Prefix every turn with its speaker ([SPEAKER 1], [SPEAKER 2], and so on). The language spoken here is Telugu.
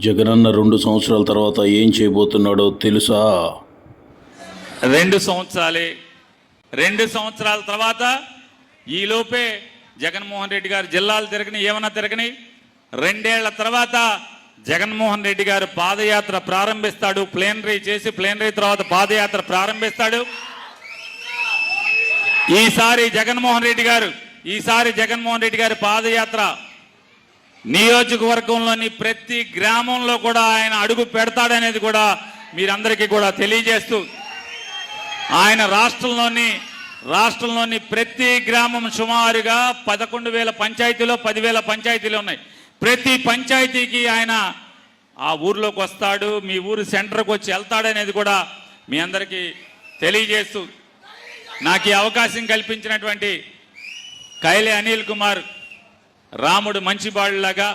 [SPEAKER 1] జగనన్న 2 సంవత్సరాల తర్వాత ఏం చేయబోతున్నాడో తెలుసా?
[SPEAKER 2] 2 సంవత్సరాలే. 2 సంవత్సరాల తర్వాత ఈలోపే జగన్మోహన్ రెడ్డి గారు జిల్లాలు తిరగని ఏమన్నా తిరగని 2 ఏళ్ల తర్వాత జగన్మోహన్ రెడ్డి గారు పాదయాత్ర ప్రారంభిస్తాడు. ప్లేనరీ చేసి ప్లేనరీ తర్వాత పాదయాత్ర ప్రారంభిస్తాడు. ఈసారి జగన్మోహన్ రెడ్డి గారి పాదయాత్ర నియోజకవర్గంలోని ప్రతి గ్రామంలో కూడా ఆయన అడుగు పెడతాడనేది కూడా మీరందరికీ కూడా తెలియజేస్తూ, ఆయన రాష్ట్రంలోని ప్రతి గ్రామం సుమారుగా 11,000 పంచాయతీలో 10,000 పంచాయతీలు ఉన్నాయి. ప్రతి పంచాయతీకి ఆయన ఆ ఊర్లోకి వస్తాడు, మీ ఊరు సెంటర్కి వచ్చి వెళ్తాడనేది కూడా మీ అందరికీ తెలియజేస్తూ, నాకు ఈ అవకాశం కల్పించినటువంటి కైలే అనిల్ కుమార్ రాముడు మంచిబాడులాగా